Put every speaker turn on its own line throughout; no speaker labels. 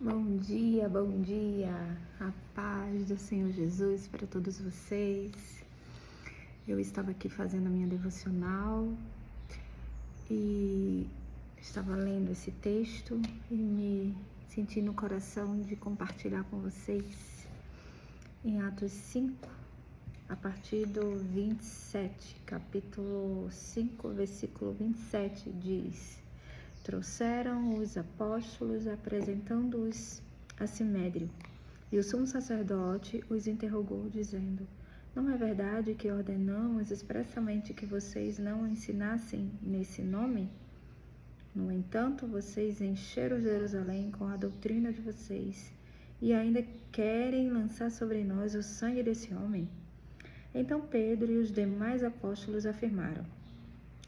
Bom dia, a paz do Senhor Jesus para todos vocês. Eu estava aqui fazendo a minha devocional e estava lendo esse texto e me senti no coração de compartilhar com vocês em Atos 5, a partir do 27, capítulo 5, versículo 27, diz: Trouxeram os apóstolos, apresentando-os a Sinédrio, e o sumo sacerdote os interrogou, dizendo: Não é verdade que ordenamos expressamente que vocês não ensinassem nesse nome? No entanto, vocês encheram Jerusalém com a doutrina de vocês, e ainda querem lançar sobre nós o sangue desse homem. Então Pedro e os demais apóstolos afirmaram: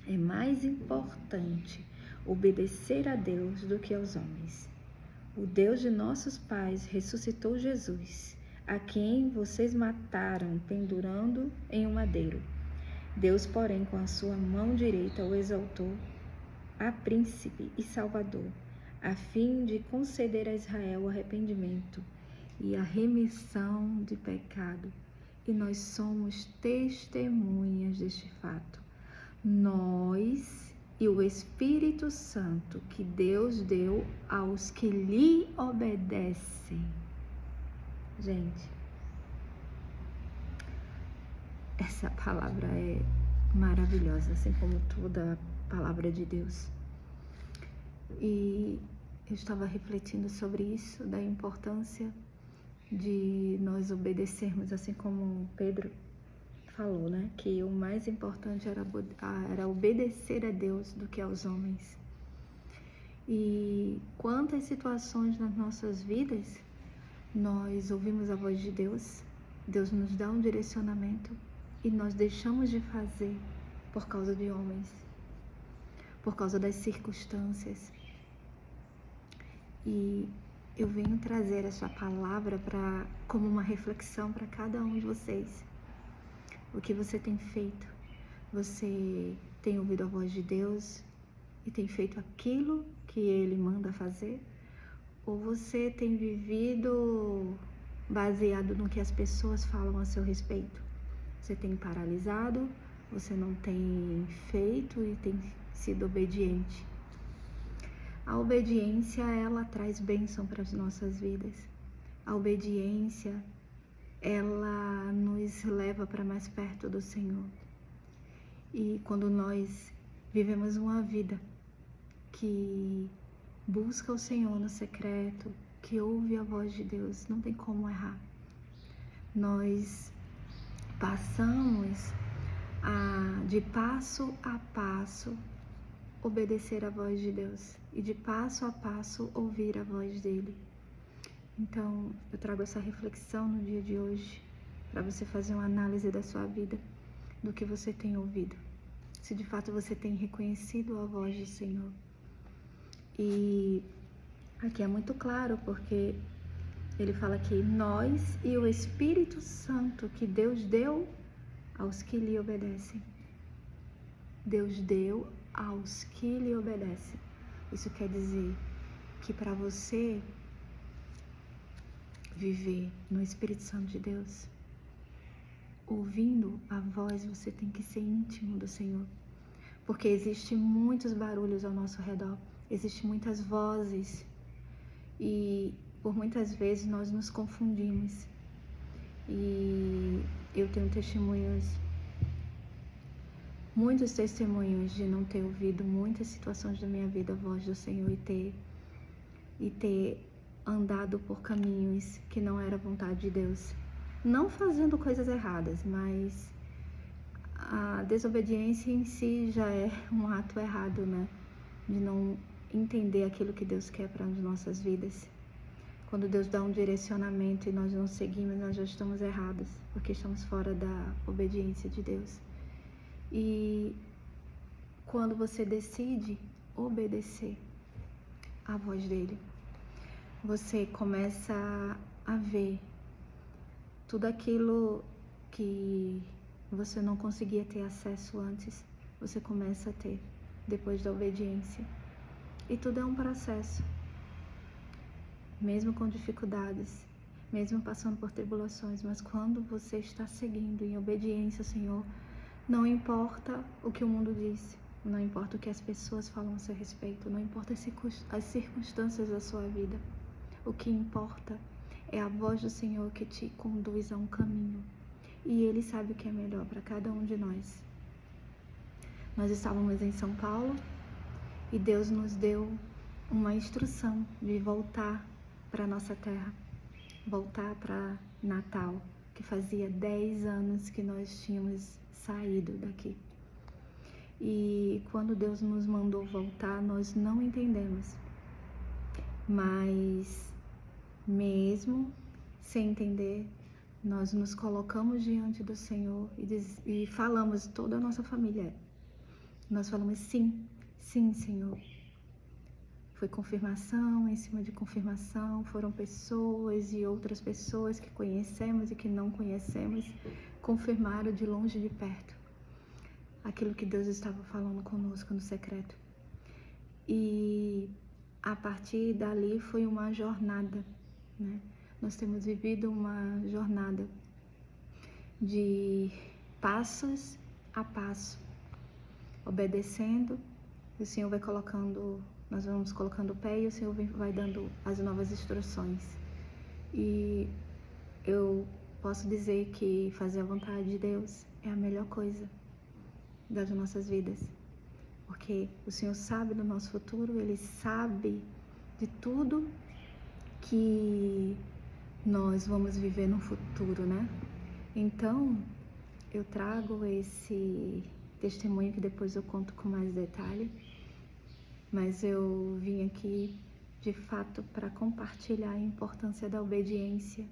É mais importante obedecer a Deus do que aos homens. O Deus de nossos pais ressuscitou Jesus, a quem vocês mataram pendurando em um madeiro. Deus, porém, com a sua mão direita o exaltou a príncipe e salvador, a fim de conceder a Israel o arrependimento e a remissão de pecado. E nós somos testemunhas deste fato. Nós e o Espírito Santo que Deus deu aos que lhe obedecem. Gente, essa palavra é maravilhosa, assim como toda a palavra de Deus. E eu estava refletindo sobre isso, da importância de nós obedecermos, assim como Pedro falou, né? Que o mais importante era obedecer a Deus do que aos homens. E quantas situações nas nossas vidas nós ouvimos a voz de Deus, Deus nos dá um direcionamento e nós deixamos de fazer por causa de homens, por causa das circunstâncias. E eu venho trazer essa palavra como uma reflexão para cada um de vocês. O que você tem feito? Você tem ouvido a voz de Deus e tem feito aquilo que Ele manda fazer? Ou você tem vivido baseado no que as pessoas falam a seu respeito? Você tem paralisado, você não tem feito e tem sido obediente. A obediência, ela traz bênção para as nossas vidas. A obediência, ela nos leva para mais perto do Senhor. E quando nós vivemos uma vida que busca o Senhor no secreto, que ouve a voz de Deus, não tem como errar. Nós passamos de passo a passo obedecer a voz de Deus e de passo a passo ouvir a voz dele. Então, eu trago essa reflexão no dia de hoje para você fazer uma análise da sua vida, do que você tem ouvido, se de fato você tem reconhecido a voz do Senhor. E aqui é muito claro, porque ele fala que nós e o Espírito Santo que Deus deu aos que lhe obedecem. Deus deu aos que lhe obedecem. Isso quer dizer que para você viver no Espírito Santo de Deus, ouvindo a voz, você tem que ser íntimo do Senhor. Porque existem muitos barulhos ao nosso redor, existem muitas vozes e por muitas vezes nós nos confundimos. E eu tenho muitos testemunhos de não ter ouvido muitas situações da minha vida a voz do Senhor e ter andado por caminhos que não era vontade de Deus. Não fazendo coisas erradas, mas a desobediência em si já é um ato errado, né? De não entender aquilo que Deus quer para as nossas vidas. Quando Deus dá um direcionamento e nós não seguimos, nós já estamos errados, porque estamos fora da obediência de Deus. E quando você decide obedecer à voz dele, você começa a ver tudo aquilo que você não conseguia ter acesso antes, você começa a ter depois da obediência. E tudo é um processo. mesmo com dificuldades, mesmo passando por tribulações, mas quando você está seguindo em obediência ao Senhor, não importa o que o mundo diz, não importa o que as pessoas falam a seu respeito, não importa as circunstâncias da sua vida, o que importa é a voz do Senhor que te conduz a um caminho, e Ele sabe o que é melhor para cada um de nós. Nós estávamos em São Paulo e Deus nos deu uma instrução de voltar para nossa terra, voltar para Natal, que fazia 10 anos que nós tínhamos saído daqui. E quando Deus nos mandou voltar, nós não entendemos. Mas mesmo sem entender, nós nos colocamos diante do Senhor e falamos, toda a nossa família. Nós falamos sim, sim, Senhor. Foi confirmação em cima de confirmação, foram pessoas e outras pessoas que conhecemos e que não conhecemos, confirmaram de longe e de perto aquilo que Deus estava falando conosco no secreto. E a partir dali foi uma jornada, né? Nós temos vivido uma jornada de passos a passo, obedecendo, o Senhor vai colocando, nós vamos colocando o pé e o Senhor vai dando as novas instruções. E eu posso dizer que fazer a vontade de Deus é a melhor coisa das nossas vidas, porque o Senhor sabe do nosso futuro, Ele sabe de tudo que nós vamos viver no futuro, né? Então, eu trago esse testemunho que depois eu conto com mais detalhe, mas eu vim aqui de fato para compartilhar a importância da obediência,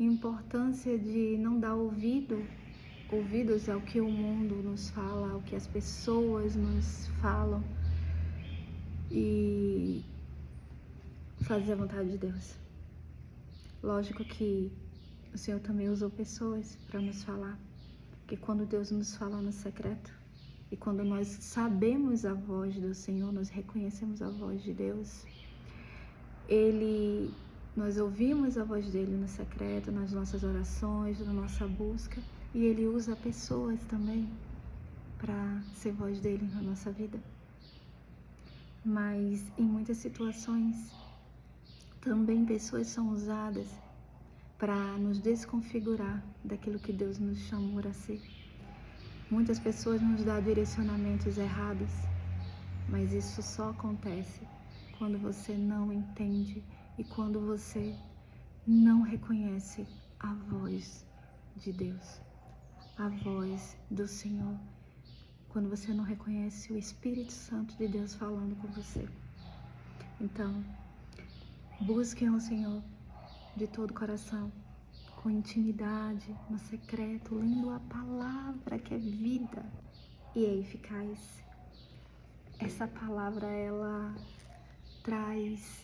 a importância de não dar ouvidos ao que o mundo nos fala, ao que as pessoas nos falam, e fazer a vontade de Deus. Lógico que o Senhor também usou pessoas para nos falar, que quando Deus nos fala no secreto, e quando nós sabemos a voz do Senhor, nós reconhecemos a voz de Deus, nós ouvimos a voz dele no secreto, nas nossas orações, na nossa busca, e Ele usa pessoas também para ser voz dele na nossa vida. Mas em muitas situações, também pessoas são usadas para nos desconfigurar daquilo que Deus nos chamou a ser. Muitas pessoas nos dão direcionamentos errados, mas isso só acontece quando você não entende e quando você não reconhece a voz de Deus, a voz do Senhor. Quando você não reconhece o Espírito Santo de Deus falando com você. Então, busquem ao Senhor de todo o coração, com intimidade, no secreto, lendo a palavra que é vida e é eficaz. Essa palavra, ela traz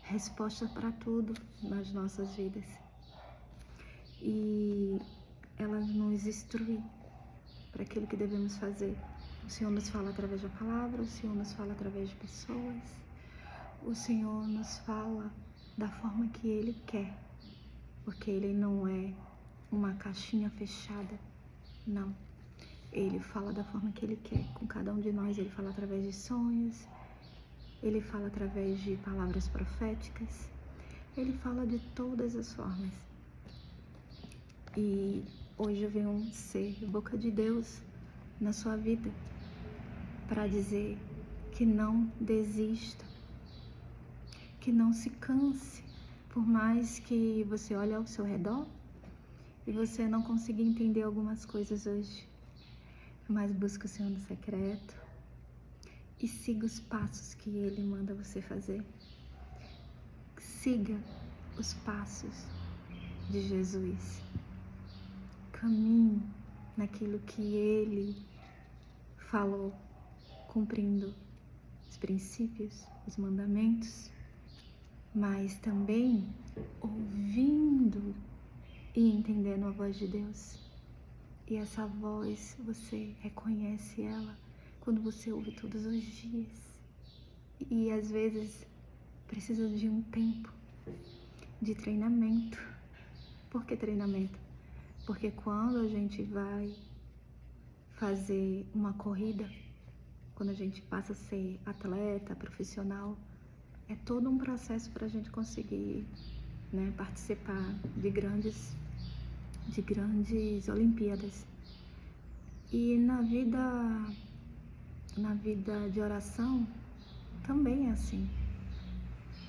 resposta para tudo nas nossas vidas. E ela nos instrui para aquilo que devemos fazer. O Senhor nos fala através da palavra, o Senhor nos fala através de pessoas, o Senhor nos fala da forma que Ele quer, porque Ele não é uma caixinha fechada, não. Ele fala da forma que Ele quer com cada um de nós. Ele fala através de sonhos, Ele fala através de palavras proféticas, Ele fala de todas as formas. E hoje eu venho ser boca de Deus na sua vida para dizer que não desista, que não se canse, por mais que você olhe ao seu redor e você não consiga entender algumas coisas hoje, mas busque o Senhor no secreto e siga os passos que Ele manda você fazer. Siga os passos de Jesus. Caminhe naquilo que Ele falou, cumprindo os princípios, os mandamentos, mas também ouvindo e entendendo a voz de Deus. E essa voz, você reconhece ela quando você ouve todos os dias. E às vezes precisa de um tempo de treinamento. Por que treinamento? Porque quando a gente vai fazer uma corrida, quando a gente passa a ser atleta, profissional, é todo um processo para a gente conseguir, né, participar de grandes Olimpíadas. E na vida de oração também é assim.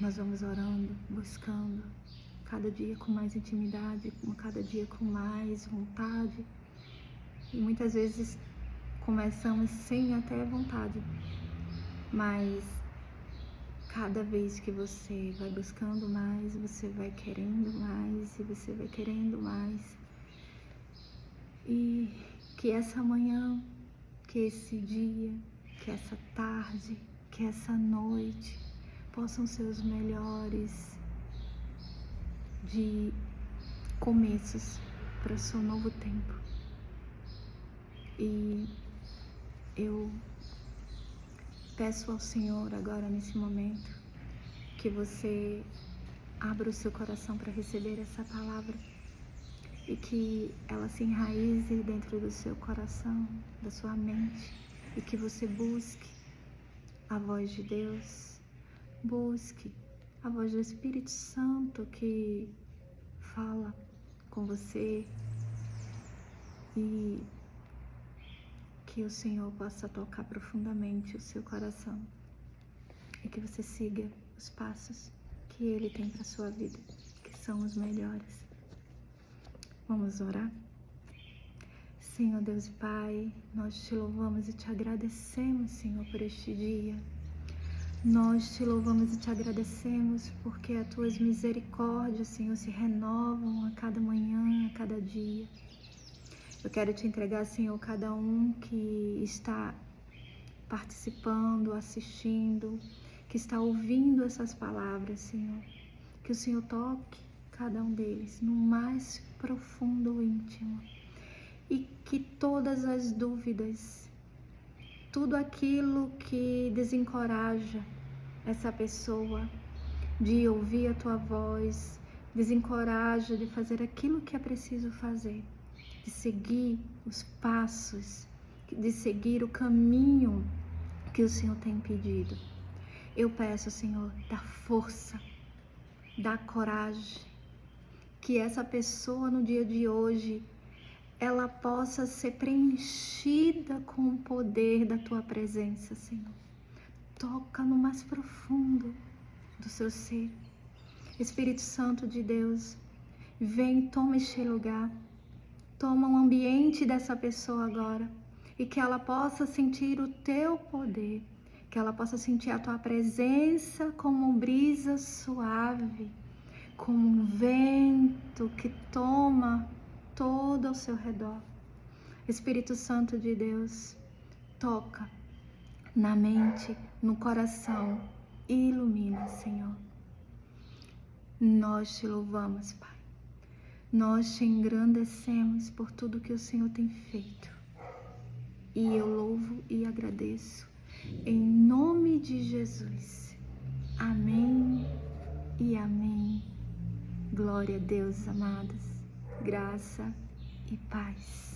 Nós vamos orando, buscando, cada dia com mais intimidade, cada dia com mais vontade. E muitas vezes começamos sem até vontade, mas cada vez que você vai buscando mais, você vai querendo mais e você vai querendo mais. E que essa manhã, que esse dia, que essa tarde, que essa noite possam ser os melhores de começos para o seu novo tempo. E eu peço ao Senhor agora nesse momento que você abra o seu coração para receber essa palavra e que ela se enraize dentro do seu coração, da sua mente, e que você busque a voz de Deus, busque a voz do Espírito Santo que fala com você, e que o Senhor possa tocar profundamente o seu coração e que você siga os passos que Ele tem para a sua vida, que são os melhores. Vamos orar? Senhor Deus e Pai, nós te louvamos e te agradecemos, Senhor, por este dia. Nós te louvamos e te agradecemos porque as tuas misericórdias, Senhor, se renovam a cada manhã, a cada dia. Eu quero te entregar, Senhor, cada um que está participando, assistindo, que está ouvindo essas palavras, Senhor. Que o Senhor toque cada um deles no mais profundo íntimo. E que todas as dúvidas, tudo aquilo que desencoraja essa pessoa de ouvir a tua voz, desencoraja de fazer aquilo que é preciso fazer, de seguir os passos, de seguir o caminho que o Senhor tem pedido. Eu peço, Senhor, dá força, dá coragem, que essa pessoa no dia de hoje, ela possa ser preenchida com o poder da tua presença, Senhor. Toca no mais profundo do seu ser. Espírito Santo de Deus, vem e toma este lugar. Toma o ambiente dessa pessoa agora e que ela possa sentir o teu poder, que ela possa sentir a tua presença como brisa suave, como um vento que toma todo ao seu redor. Espírito Santo de Deus, toca na mente, no coração e ilumina, Senhor. Nós te louvamos, Pai. Nós te engrandecemos por tudo que o Senhor tem feito. E eu louvo e agradeço em nome de Jesus. Amém e amém. Glória a Deus, amados. Graça e paz.